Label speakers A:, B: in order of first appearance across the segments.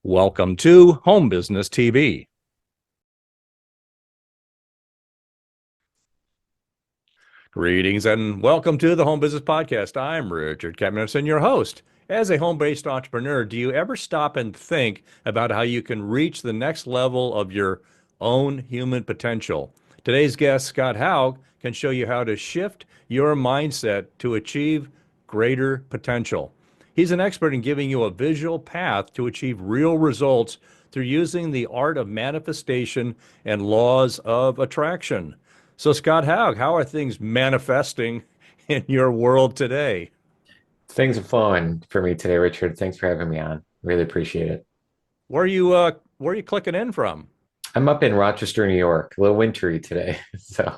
A: Welcome to Home Business TV. Greetings and welcome to the Home Business Podcast. I'm Richard Kamenetson, your host. As a home-based entrepreneur, do you ever stop and think about how you can reach the next level of your own human potential? Today's guest, Scott Haug, can show you how to shift your mindset to achieve greater potential. He's an expert in giving you a visual path to achieve real results through using the art of manifestation and laws of attraction. So, Scott Haug, how are things manifesting in your world today?
B: Things are flowing for me today, Richard. Thanks for having me on. Really appreciate it.
A: Where are you clicking in from?
B: I'm up in Rochester, New York. A little wintry today. So,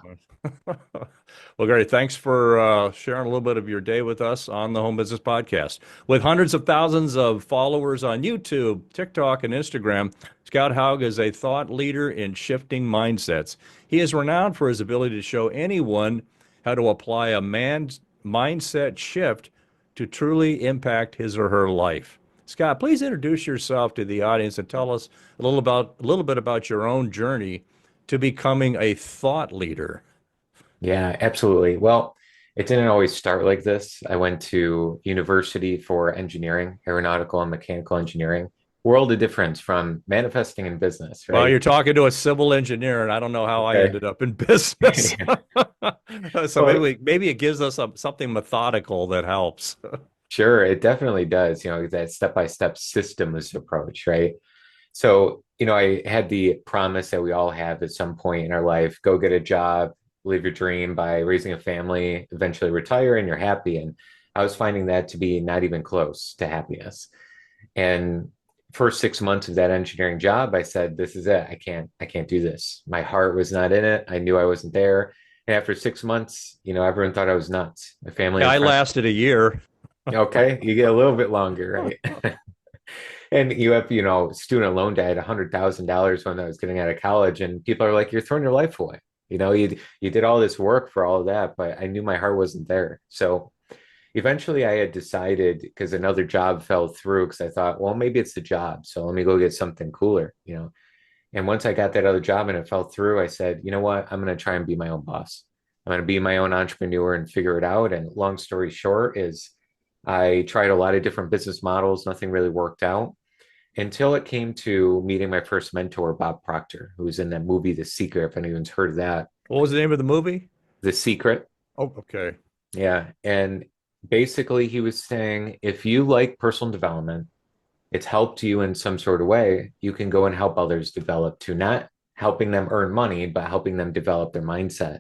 A: Well, great. Thanks for sharing a little bit of your day with us on the Home Business Podcast. With hundreds of thousands of followers on YouTube, TikTok, and Instagram, Scott Haug is a thought leader in shifting mindsets. He is renowned for his ability to show anyone how to apply a man's mindset shift to truly impact his or her life. Scott, please introduce yourself to the audience and tell us a little bit about your own journey to becoming a thought leader.
B: yeah, absolutely. Well, it didn't always start like this. I went to university for engineering, aeronautical and mechanical engineering. World of difference from manifesting in business,
A: Well,
B: right?
A: you're talking to a civil engineer, and I don't know how I
B: Okay.
A: ended up in business. So maybe
B: Well,
A: maybe it gives us something methodical that helps.
B: sure, it definitely does. That step-by-step systems approach, right? So, I had the promise that we all have at some point in our life, go get a job, live your dream by raising a family, eventually retire, and you're happy. And I was finding that to be not even close to happiness. And first 6 months of that engineering job, I said, this is it. I can't do this. My heart was not in it. I knew I wasn't there. And after 6 months, everyone thought I was nuts. My family
A: Yeah,
B: and
A: I
B: friends.
A: lasted a year.
B: Okay, you get a little bit longer, right? And you have, student loan debt, $100,000 when I was getting out of college, and people are like, "You're throwing your life away." You did all this work for all of that, but I knew my heart wasn't there. So eventually, I had decided because another job fell through because I thought, well, maybe it's the job, so let me go get something cooler. And once I got that other job and it fell through, I said, you know what? I'm going to try and be my own boss. I'm going to be my own entrepreneur and figure it out. And long story short is I tried a lot of different business models. Nothing really worked out until it came to meeting my first mentor, Bob Proctor, who was in that movie, The Secret, if anyone's heard of that.
A: What was the name of the movie?
B: The Secret.
A: Oh, okay.
B: Yeah. And basically, he was saying if you like personal development, it's helped you in some sort of way, you can go and help others develop too, not helping them earn money, but helping them develop their mindset.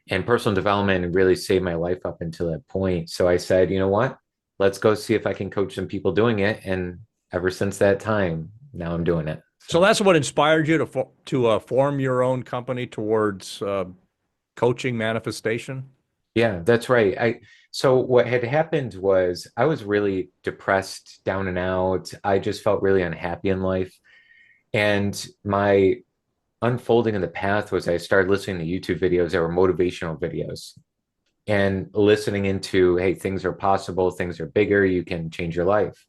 B: And personal development really saved my life up until that point. So I said, you know what? Let's go see if I can coach some people doing it. And ever since that time, now I'm doing it.
A: So
B: So
A: that's what inspired you to form your own company towards coaching manifestation.
B: yeah, that's right. So what had happened was I was really depressed, down and out. I just felt really unhappy in life. And my unfolding in the path was I started listening to YouTube videos that were motivational videos and listening into, hey, things are possible, things are bigger, you can change your life.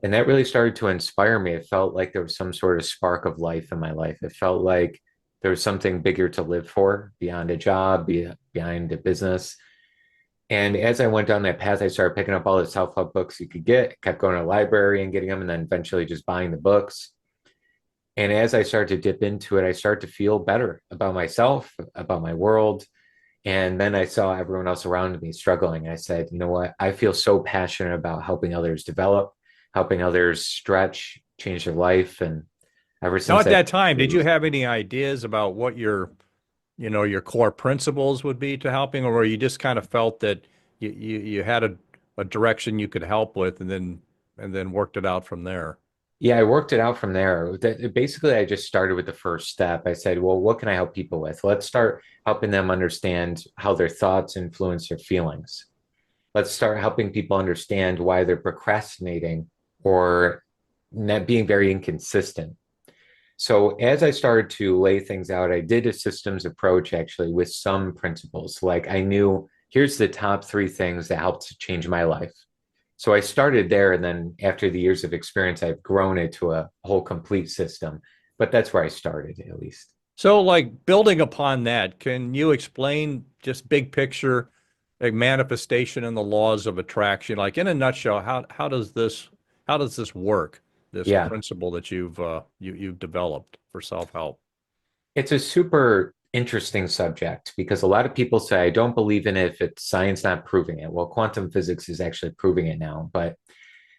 B: And that really started to inspire me. It felt like there was some sort of spark of life in my life. It felt like there was something bigger to live for beyond a job, behind a business. And as I went down that path, I started picking up all the self-help books you could get, kept going to the library and getting them, and then eventually just buying the books. And as I started to dip into it, I started to feel better about myself, about my world. And then I saw everyone else around me struggling. I said, you know what? I feel so passionate about helping others develop, helping others stretch, change their life. And ever
A: Now,
B: since
A: at
B: that,
A: that time, did you have any ideas about what your core principles would be to helping, or you just kind of felt that you had a direction you could help with, and then worked it out from there?
B: yeah, I worked it out from there. Basically, I just started with the first step. I said, well, what can I help people with? Let's start helping them understand how their thoughts influence their feelings. Let's start helping people understand why they're procrastinating or not being very inconsistent. So as I started to lay things out, I did a systems approach actually with some principles. Like I knew here's the top three things that helped to change my life. So I started there, and then after the years of experience, I've grown it to a whole complete system. But that's where I started, at least.
A: So, like building upon that, can you explain just big picture, like manifestation and the laws of attraction? Like in a nutshell, how does this work? This
B: Yeah,
A: principle that you've developed for self-help.
B: it's a super interesting subject because a lot of people say, I don't believe in it if it's science not proving it. Well, quantum physics is actually proving it now. But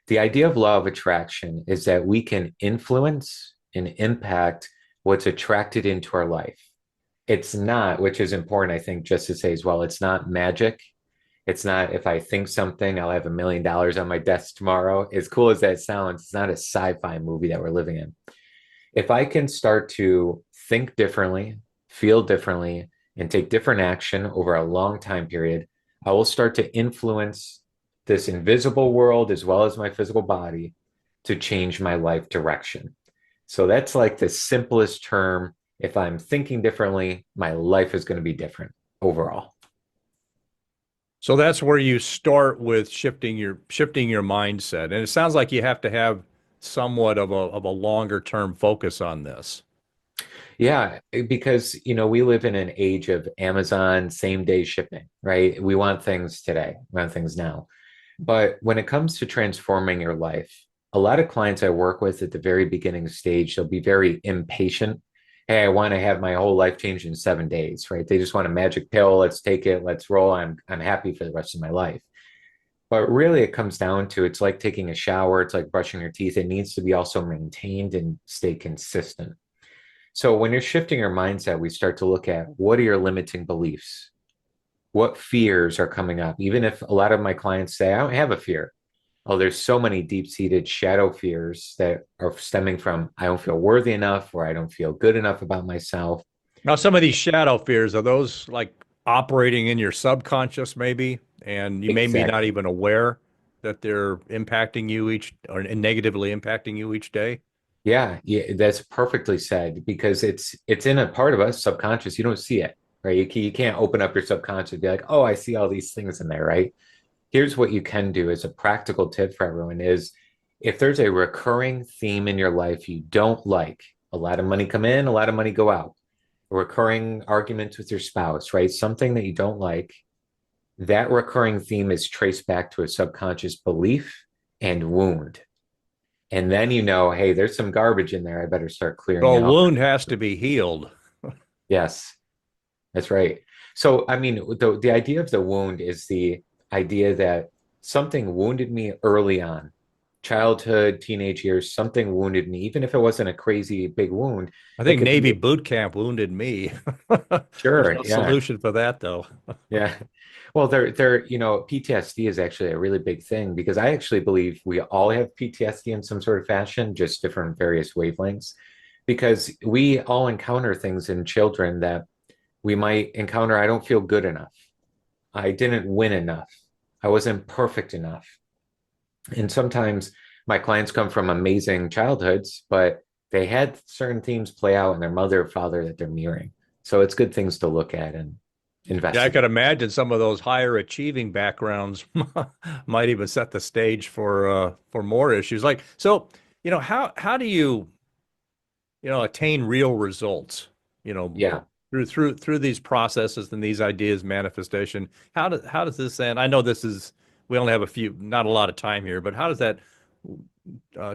B: the idea of law of attraction is that we can influence and impact what's attracted into our life. It's not, which is important, I think, just to say as well, it's not magic. It's not if I think something, I'll have $1 million on my desk tomorrow. As cool as that sounds, it's not a sci-fi movie that we're living in. If I can start to think differently, feel differently, and take different action over a long time period, I will start to influence this invisible world as well as my physical body to change my life direction. So that's like the simplest term. If I'm thinking differently, my life is going to be different overall.
A: So that's where you start with shifting your mindset. And it sounds like you have to have somewhat of a longer term focus on this.
B: Yeah, because we live in an age of Amazon same day shipping, right? We want things today, we want things now. But when it comes to transforming your life, a lot of clients I work with at the very beginning stage, they'll be very impatient. Hey, I want to have my whole life change in 7 days, right? They just want a magic pill. Let's take it, let's roll. I'm happy for the rest of my life. But really it comes down to it's like taking a shower, it's like brushing your teeth. It needs to be also maintained and stay consistent. So when you're shifting your mindset, we start to look at what are your limiting beliefs? What fears are coming up? Even if a lot of my clients say, I don't have a fear. Oh, there's so many deep-seated shadow fears that are stemming from I don't feel worthy enough or I don't feel good enough about myself.
A: Now, some of these shadow fears, are those like operating in your subconscious, maybe, and you may be not
B: Exactly.
A: even aware that they're impacting you each or negatively impacting you each day?
B: Yeah, yeah, that's perfectly said because it's in a part of us subconscious. You don't see it, right? You can't open up your subconscious and be like, oh, I see all these things in there, right? Here's what you can do as a practical tip for everyone is if there's a recurring theme in your life you don't like, a lot of money come in, a lot of money go out, a recurring arguments with your spouse, right? Something that you don't like, that recurring theme is traced back to a subconscious belief and wound. And then hey, there's some garbage in there. I better start
A: So
B: clearing
A: a
B: it off.
A: wound has to be healed.
B: Yes, that's right. So, I mean, the idea of the wound is the idea that something wounded me early on, childhood, teenage years, something wounded me, even if it wasn't a crazy big wound.
A: I
B: It
A: think
B: could be,
A: Navy boot camp wounded me. There's
B: sure,
A: no
B: yeah,
A: solution for that, though.
B: yeah. Well, PTSD is actually a really big thing because I actually believe we all have PTSD in some sort of fashion, just different various wavelengths, because we all encounter things in children that we might encounter. I don't feel good enough. I didn't win enough. I wasn't perfect enough. And sometimes my clients come from amazing childhoods, but they had certain themes play out in their mother or father that they're mirroring. So it's good things to look at and
A: Yeah, I could
B: investigate.
A: imagine some of those higher achieving backgrounds might even set the stage for more issues. Like, so, how do you attain real results, you know,
B: Yeah,
A: through these processes and these ideas manifestation? How does this end? I know we only have not a lot of time here, but how does that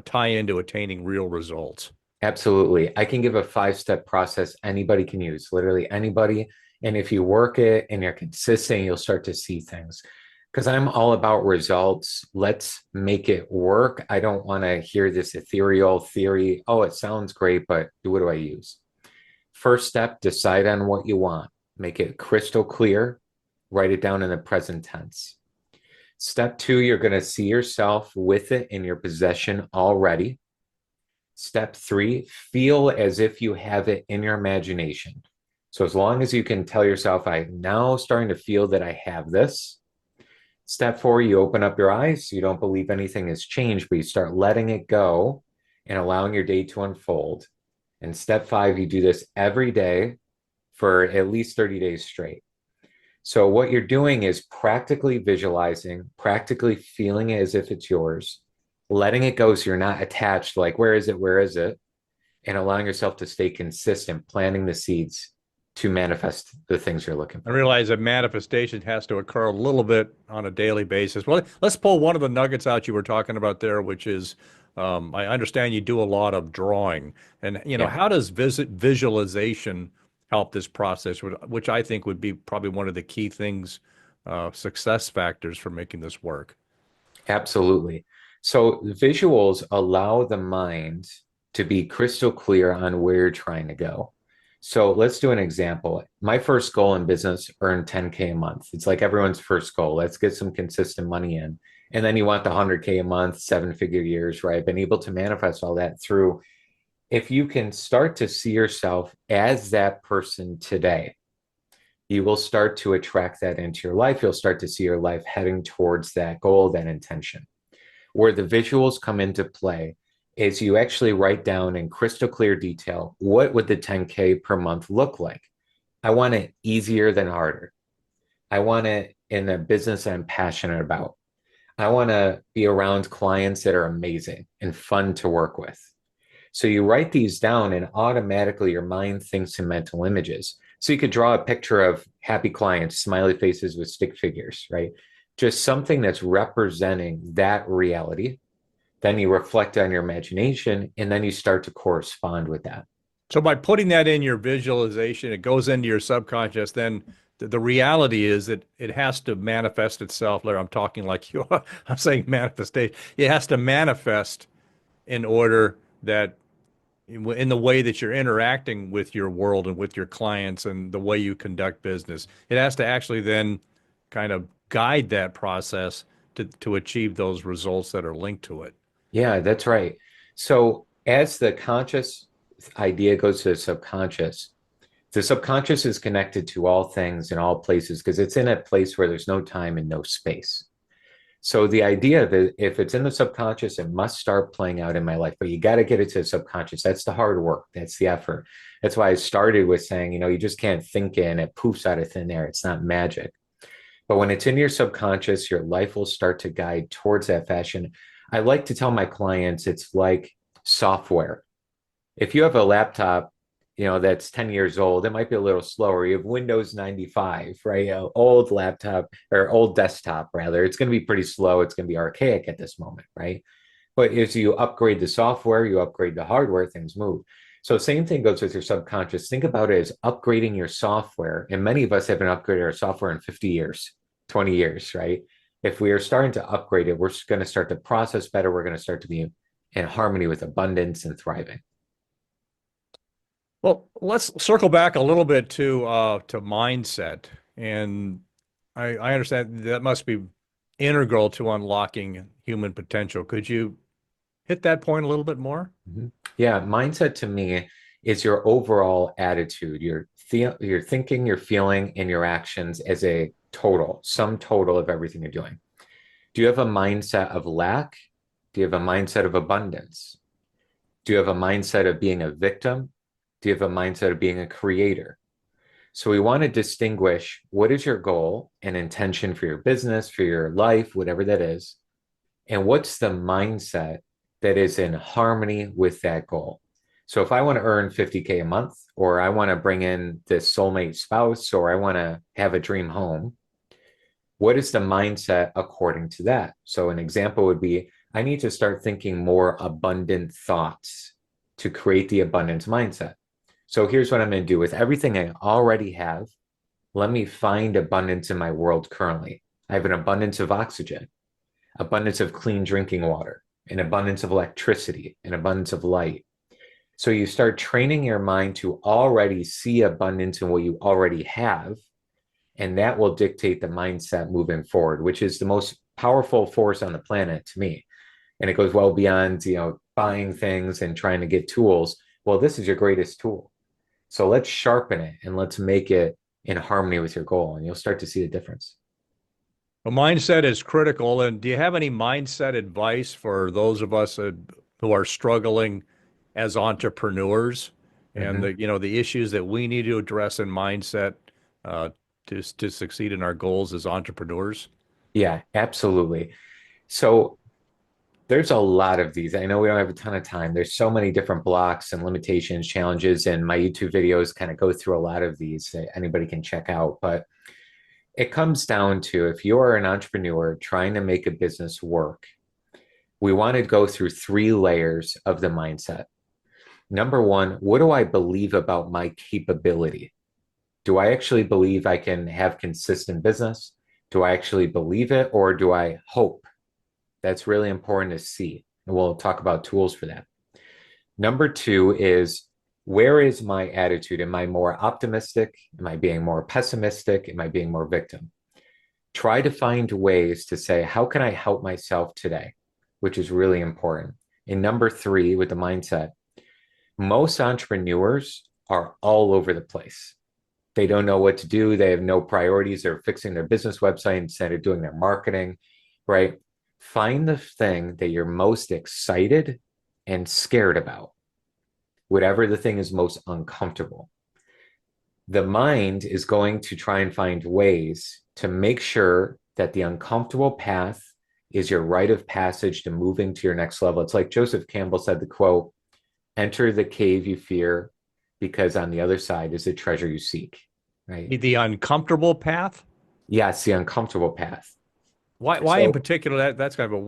A: tie into attaining real results?
B: absolutely. I can give a 5-step process anybody can use, literally anybody. And if you work it and you're consistent, you'll start to see things. Because I'm all about results. Let's make it work. I don't want to hear this ethereal theory. Oh, it sounds great, but what do I use? First step, decide on what you want. Make it crystal clear. Write it down in the present tense. Step two, you're going to see yourself with it in your possession already. Step three, feel as if you have it in your imagination. So as long as you can tell yourself, I'm now starting to feel that I have this. Step four, you open up your eyes. You don't believe anything has changed, but you start letting it go and allowing your day to unfold. And step five, you do this every day for at least 30 days straight. So what you're doing is practically visualizing, practically feeling it as if it's yours, letting it go so you're not attached, like, where is it? Where is it? And allowing yourself to stay consistent, planting the seeds to manifest the things you're looking
A: I
B: for.
A: realize that manifestation has to occur a little bit on a daily basis. Well, let's pull one of the nuggets out you were talking about there, which is I understand you do a lot of drawing. And,
B: Yeah.
A: how does visualization help this process, which I think would be probably one of the key things, success factors for making this work?
B: Absolutely. So visuals allow the mind to be crystal clear on where you're trying to go. So let's do an example. My first goal in business, earn 10K a month. It's like everyone's first goal. Let's get some consistent money in. And then you want the 100K a month, seven-figure years, right? I've been able to manifest all that through. If you can start to see yourself as that person today, you will start to attract that into your life. You'll start to see your life heading towards that goal, that intention. Where the visuals come into play is you actually write down in crystal clear detail, what would the 10K per month look like? I want it easier than harder. I want it in a business I'm passionate about. I want to be around clients that are amazing and fun to work with. So you write these down and automatically your mind thinks in mental images. So you could draw a picture of happy clients, smiley faces with stick figures, right? Just something that's representing that reality. Then you reflect on your imagination and then you start to correspond with that.
A: So by putting that in your visualization, it goes into your subconscious, then the reality is that it has to manifest itself. Larry, I'm talking like you are. I'm saying manifestation. It has to manifest in order that in the way that you're interacting with your world and with your clients and the way you conduct business. It has to actually then kind of guide that process to achieve those results that are linked to it.
B: Yeah, that's right. So as the conscious idea goes to the subconscious is connected to all things in all places because it's in a place where there's no time and no space. So the idea that if it's in the subconscious, it must start playing out in my life, but you got to get it to the subconscious. That's the hard work. That's the effort. That's why I started with saying, you just can't think it and it poofs out of thin air. It's not magic. But when it's in your subconscious, your life will start to guide towards that fashion. I like to tell my clients it's like software. If you have a laptop, that's 10 years old, it might be a little slower. You have Windows 95, right? Old laptop or old desktop, rather. It's going to be pretty slow. It's going to be archaic at this moment, right? But as you upgrade the software, you upgrade the hardware, things move. So same thing goes with your subconscious. Think about it as upgrading your software. And many of us haven't upgraded our software in 50 years, 20 years, right? If we are starting to upgrade it, we're going to start to process better. We're going to start to be in harmony with abundance and thriving.
A: Well, let's circle back a little bit to mindset. And I understand that must be integral to unlocking human potential. Could you hit that point a little bit more?
B: Mhm. Yeah, mindset to me is your overall attitude, your thinking, your feeling, and your actions as a total, sum total of everything you're doing. Do you have a mindset of lack? Do you have a mindset of abundance? Do you have a mindset of being a victim? Do you have a mindset of being a creator? So we want to distinguish what is your goal and intention for your business, for your life, whatever that is, and what's the mindset that is in harmony with that goal. So if I want to earn 50K a month, or I want to bring in this soulmate spouse, or I want to have a dream home, what is the mindset according to that? So an example would be, I need to start thinking more abundant thoughts to create the abundance mindset. So here's what I'm going to do with everything I already have. Let me find abundance in my world currently. I have an abundance of oxygen, abundance of clean drinking water, an abundance of electricity, an abundance of light. So you start training your mind to already see abundance in what you already have. And that will dictate the mindset moving forward, which is the most powerful force on the planet to me. And it goes well beyond, buying things and trying to get tools. Well, this is your greatest tool. So let's sharpen it and let's make it in harmony with your goal, and you'll start to see the difference.
A: Well, mindset is critical. And do you have any mindset advice for those of us who are struggling as entrepreneurs and
B: Mhm.
A: the issues that we need to address in mindset? to succeed in our goals as entrepreneurs?
B: Yeah, absolutely. So there's a lot of these. I know we don't have a ton of time. There's so many different blocks and limitations, challenges, and my YouTube videos kind of go through a lot of these that anybody can check out. But it comes down to if you are an entrepreneur trying to make a business work, we want to go through three layers of the mindset. Number one, what do I believe about my capability? Do I actually believe I can have consistent business? Do I actually believe it, or do I hope? That's really important to see. And we'll talk about tools for that. Number two is, where is my attitude? Am I more optimistic? Am I being more pessimistic? Am I being more victim? Try to find ways to say, how can I help myself today? Which is really important. And number three, with the mindset, most entrepreneurs are all over the place. They don't know what to do. They have no priorities. They're fixing their business website instead of doing their marketing, right? Find the thing that you're most excited and scared about, whatever the thing is most uncomfortable. The mind is going to try and find ways to make sure that the uncomfortable path is your rite of passage to moving to your next level. It's like Joseph Campbell said, the quote, enter the cave you fear because on the other side is the treasure you seek, right?
A: The uncomfortable path?
B: Yes, the uncomfortable path.
A: Why in
B: So,
A: particular that's kind of a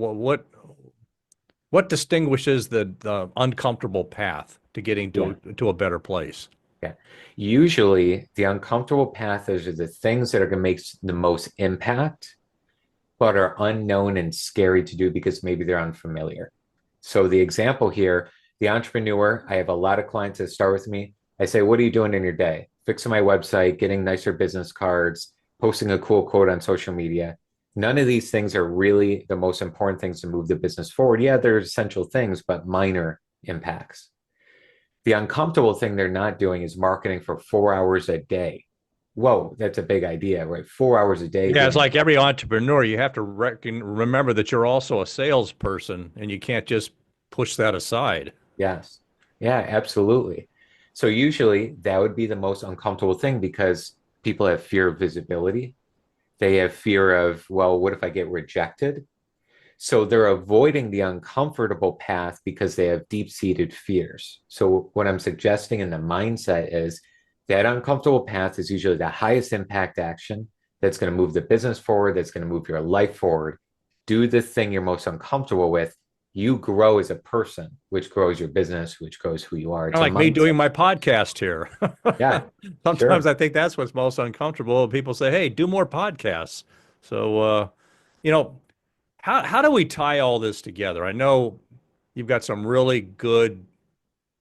A: what distinguishes the uncomfortable path to getting
B: yeah,
A: to a better place?
B: yeah. Usually the uncomfortable path is the things that are going to make the most impact, but are unknown and scary to do because maybe they're unfamiliar. So the example here, the entrepreneur, I have a lot of clients that start with me. I say, what are you doing in your day? Fixing my website, getting nicer business cards, posting a cool quote on social media. None of these things are really the most important things to move the business forward. Yeah, they're essential things, but minor impacts. The uncomfortable thing they're not doing is marketing for 4 hours a day. Whoa, that's a big idea, right? 4 hours a day
A: Yeah, it's
B: doing,
A: like every entrepreneur, you have to remember that you're also a salesperson and you can't just push that aside.
B: yes. Yeah, absolutely. So usually that would be the most uncomfortable thing because people have fear of visibility. They have fear of, well, what if I get rejected? So they're avoiding the uncomfortable path because they have deep-seated fears. So what I'm suggesting in the mindset is that uncomfortable path is usually the highest impact action that's going to move the business forward, that's going to move your life forward. Do the thing you're most uncomfortable with. You grow as a person, which grows your business, which grows who you are.
A: Kind
B: It's
A: of
B: a
A: like me
B: mindset.
A: doing my podcast here.
B: Yeah,
A: Sometimes
B: sure.
A: I think that's what's most uncomfortable. People say, "Hey, do more podcasts." So, you know, how do we tie all this together? I know you've got some really good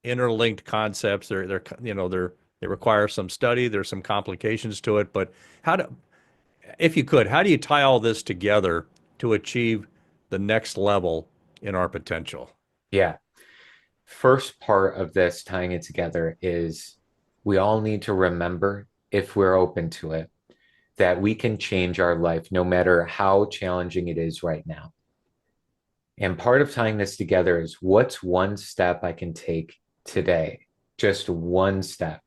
A: interlinked concepts. They require some study. There's some complications to it, but how do if you could, how do you tie all this together to achieve the next level in our potential?
B: Yeah. First part of this tying it together is we all need to remember, if we're open to it, that we can change our life no matter how challenging it is right now. And part of tying this together is, what's one step I can take today? Just one step.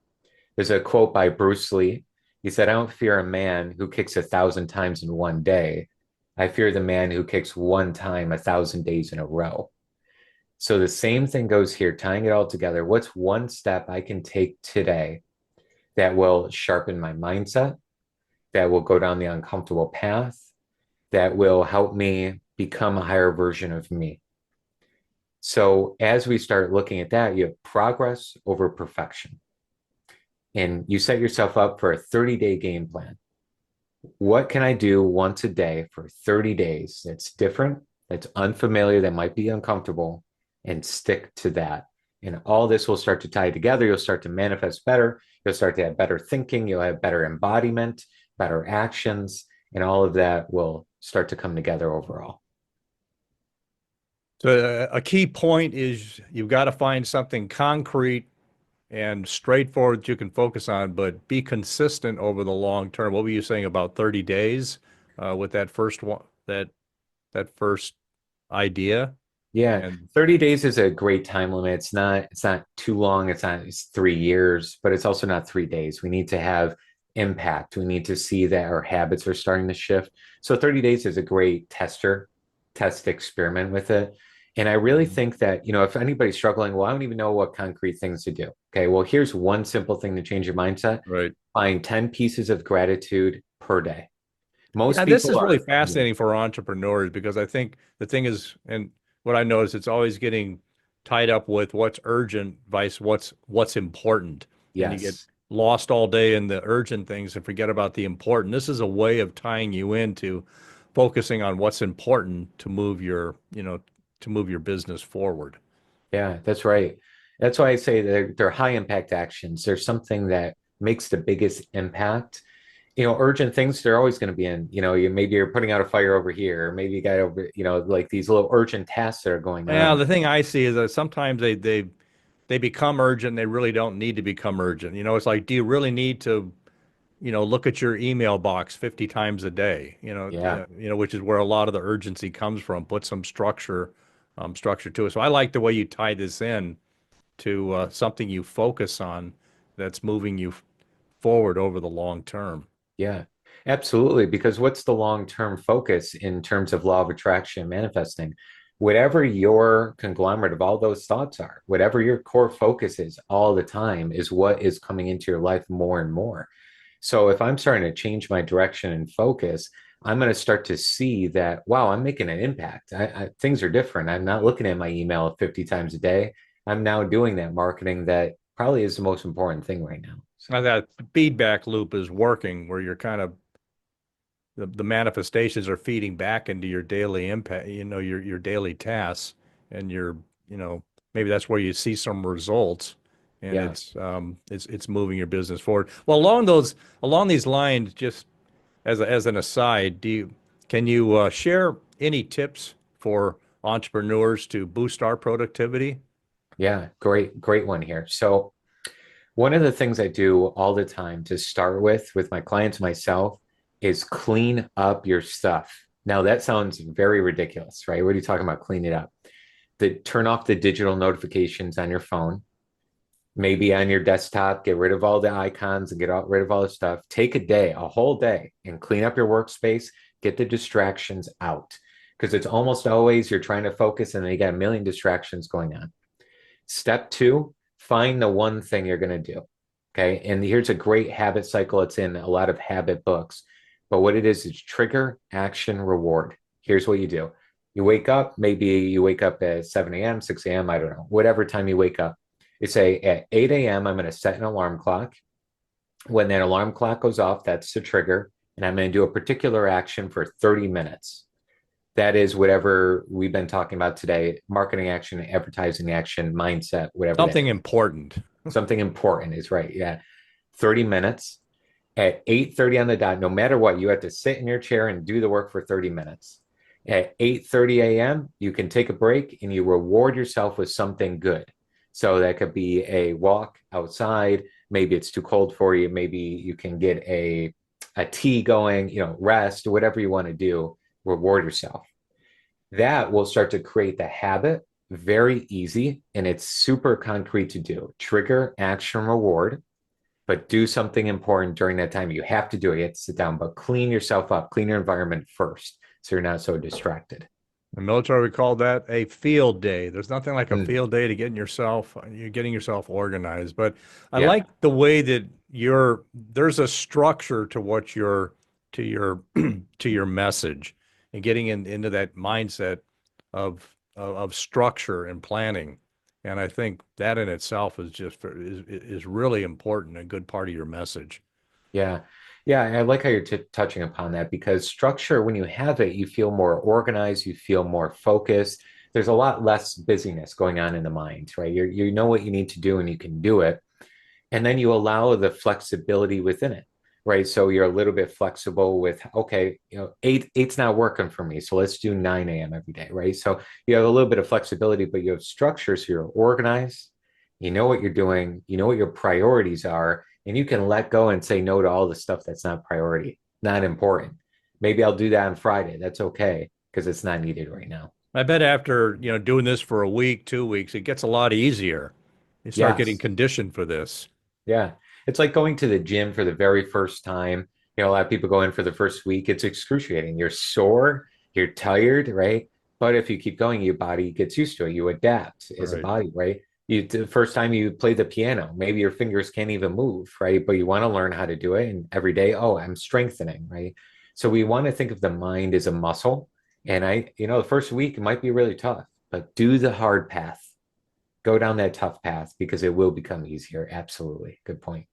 B: There's a quote by Bruce Lee. He said, I don't fear a man who kicks 1,000 times in one day. I fear the man who kicks one time 1,000 days in a row. So the same thing goes here, tying it all together. What's one step I can take today that will sharpen my mindset, that will go down the uncomfortable path, that will help me become a higher version of me? So as we start looking at that, you have progress over perfection. And you set yourself up for a 30-day game plan. What can I do once a day for 30 days that's different, that's unfamiliar, that might be uncomfortable, and stick to that? And all this will start to tie together. You'll start to manifest better. You'll start to have better thinking. You'll have better embodiment, better actions, and all of that will start to come together overall.
A: So a key point is you've got to find something concrete and straightforward that you can focus on, but be consistent over the long term. What were you saying about 30 days with that first one, that first idea?
B: Yeah,
A: And
B: 30 days is a great time limit. It's not too long. It's 3 years, but it's also not 3 days. We need to have impact. We need to see that our habits are starting to shift. So 30 days is a great test experiment with it. And I really
A: Mhm.
B: think that, if anybody's struggling, well, I don't even know what concrete things to do. Okay, well, here's one simple thing to change your mindset.
A: Right.
B: Find 10 pieces of gratitude per day. Most
A: Yeah, this
B: people
A: is really
B: are, yeah,
A: fascinating for entrepreneurs because I think the thing is, and what I notice, it's always getting tied up with what's urgent vice what's important, and you get
B: yes.
A: lost all day in the urgent things and forget about the important. This is a way of tying you into focusing on what's important to move to move your business forward.
B: Yeah, that's right. That's why I say they're high impact actions. There's something that makes the biggest impact. Urgent things they're always going to be in. Maybe you're putting out a fire over here, or maybe you got over, like these little urgent tasks that are going
A: Yeah,
B: on.
A: the thing I see is that sometimes they become urgent. They really don't need to become urgent. It's like, do you really need to look at your email box 50 times a day,
B: Yeah,
A: which is where a lot of the urgency comes from. Put some structure to it. So I like the way you tie this in to something you focus on that's moving you forward over the long term.
B: yeah, absolutely. Because what's the long-term focus in terms of law of attraction manifesting? Whatever your conglomerate of all those thoughts are, whatever your core focus is all the time is what is coming into your life more and more. So if I'm starting to change my direction and focus, I'm going to start to see that, wow, I'm making an impact. Things are different. I'm not looking at my email 50 times a day. I'm now doing that marketing that probably is the most important thing right now.
A: Now
B: So,
A: that feedback loop is working where you're kind of the manifestations are feeding back into your daily impact, your daily tasks and maybe that's where you see some results and
B: yeah,
A: it's moving your business forward. Well, along these lines, just as an aside, can you share any tips for entrepreneurs to boost our productivity?
B: yeah, great one here. So, one of the things I do all the time to start with my clients, myself, is clean up your stuff. Now, that sounds very ridiculous, right? What are you talking about? Clean it up. Turn off the digital notifications on your phone, maybe on your desktop, get rid of all the icons and rid of all the stuff. Take a day, a whole day, and clean up your workspace, get the distractions out. Because it's almost always you're trying to focus and then you got a million distractions going on. Step two, find the one thing you're going to do. Okay. And here's a great habit cycle. It's in a lot of habit books. But what it is trigger, action, reward. Here's what you do. You wake up, maybe you wake up at 7 a.m., 6 a.m., I don't know, whatever time you wake up. You say at 8 a.m., I'm going to set an alarm clock. When that alarm clock goes off, that's the trigger. And I'm going to do a particular action for 30 minutes. That is whatever we've been talking about today: marketing action, advertising action, mindset, whatever that
A: Something
B: is.
A: important.
B: Something important is right. Yeah. 30 minutes at 8:30 on the dot. No matter what, you have to sit in your chair and do the work for 30 minutes. At 8:30 a.m., you can take a break and you reward yourself with something good. So that could be a walk outside. Maybe it's too cold for you. Maybe you can get a tea going, rest, whatever you want to do, reward yourself. That will start to create the habit. Very easy, and it's super concrete to do. Trigger, action, reward, but do something important during that time. You have to do it. You have to sit down, but clean yourself up, clean your environment first so you're not so distracted.
A: The military would call that a field day. There's nothing like a
B: Mm,
A: field day to you're getting yourself organized. But I
B: yeah,
A: like the way that there's a structure to what to your to your message and getting into that mindset of structure and planning. And I think that in itself is really important, a good part of your message.
B: yeah. Yeah, I like how you're touching upon that because structure, when you have it, you feel more organized, you feel more focused. There's a lot less busyness going on in the mind, right? You know what you need to do and you can do it. And then you allow the flexibility within it, right? So you're a little bit flexible with, okay, eight's not working for me, so let's do 9 a.m. every day, right? So you have a little bit of flexibility, but you have structure, so you're organized, you know what you're doing, you know what your priorities are, and you can let go and say no to all the stuff that's not priority, not important. Maybe I'll do that on Friday. That's okay because it's not needed right now.
A: I bet after, doing this for a week, 2 weeks, it gets a lot easier. You start getting
B: Yes.
A: conditioned for this.
B: Yeah. It's like going to the gym for the very first time. A lot of people go in for the first week. It's excruciating. You're sore, you're tired, right? But if you keep going, your body gets used to it. You adapt as a
A: Right.
B: body, right? The first time you play the piano, maybe your fingers can't even move, right? But you want to learn how to do it. And every day, oh, I'm strengthening, right? So we want to think of the mind as a muscle. And the first week might be really tough, but do the hard path. Go down that tough path because it will become easier. Absolutely. Good point.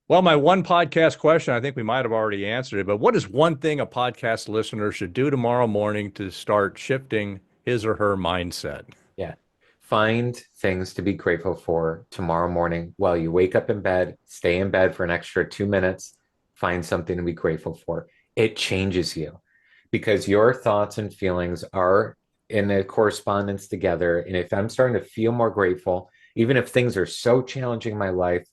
A: Well, my one podcast question, I think we might have already answered it, but what is one thing a podcast listener should do tomorrow morning to start shifting his or her mindset?
B: Yeah. Find things to be grateful for tomorrow morning while you wake up in bed, stay in bed for an extra 2 minutes, find something to be grateful for. It changes you because your thoughts and feelings are in a correspondence together. And if I'm starting to feel more grateful, even if things are so challenging in my life,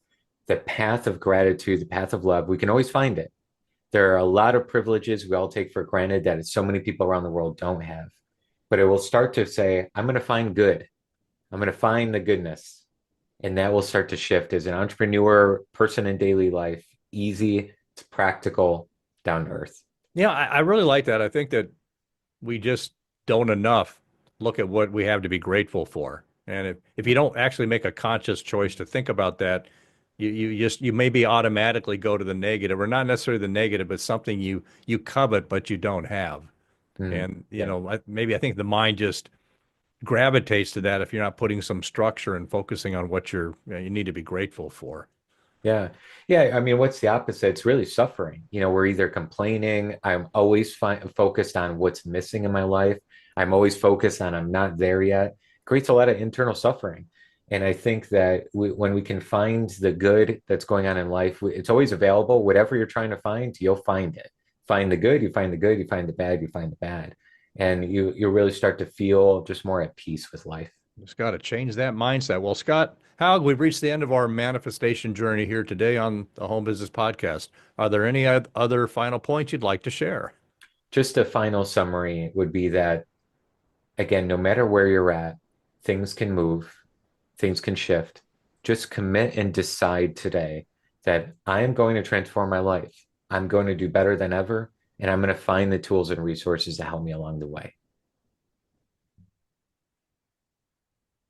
B: the path of gratitude, the path of love, we can always find it. There are a lot of privileges we all take for granted that so many people around the world don't have. But it will start to say, I'm going to find good. I'm going to find the goodness. And that will start to shift as an entrepreneur, person in daily life, easy, it's practical, down to earth.
A: Yeah, I really like that. I think that we just don't enough look at what we have to be grateful for. And if you don't actually make a conscious choice to think about that, you maybe automatically go to the negative, or not necessarily the negative, but something you covet but you don't have.
B: Mm,
A: And
B: yeah.
A: maybe I think the mind just gravitates to that if you're not putting some structure and focusing on what you need to be grateful for.
B: Yeah. Yeah. I mean, what's the opposite? It's really suffering. We're either complaining. I'm always focused on what's missing in my life. I'm always focused on I'm not there yet. Creates a lot of internal suffering. And I think that when we can find the good that's going on in life, it's always available. Whatever you're trying to find, you'll find it. Find the good, you find the good, you find the bad, you find the bad. And you really start to feel just more at peace with life.
A: Just got to change that mindset. Well, Scott Haug, we've reached the end of our manifestation journey here today on the Home Business Podcast. Are there any other final points you'd like to share?
B: Just a final summary would be that again, no matter where you're at, things can move, things can shift. Just commit and decide today that I am going to transform my life. I'm going to do better than ever, and I'm going to find the tools and resources to help me along the way.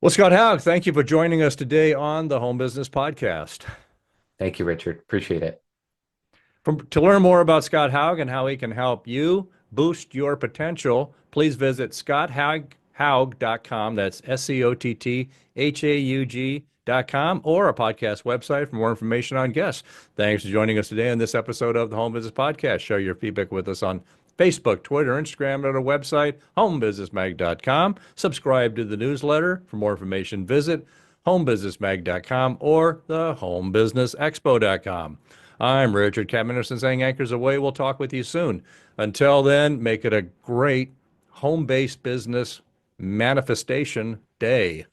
A: Well, Scott Haug, thank you for joining us today on the Home Business Podcast.
B: Thank you, Richard. Appreciate it.
A: To learn more about Scott Haug and how he can help you boost your potential, please visit scotthaug.com. That's SCOTTHAUG.com, or our podcast website for more information on guests. Thanks for joining us today on this episode of the Home Business Podcast. Share your feedback with us on Facebook, Twitter, Instagram, and our website, homebusinessmag.com. Subscribe to the newsletter. For more information, visit homebusinessmag.com or the homebusinessexpo.com. I'm Richard Kamenerson saying anchors away. We'll talk with you soon. Until then, make it a great home-based business manifestation day.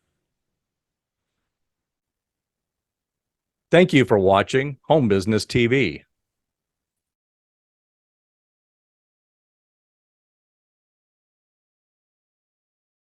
A: Thank you for watching Home Business TV.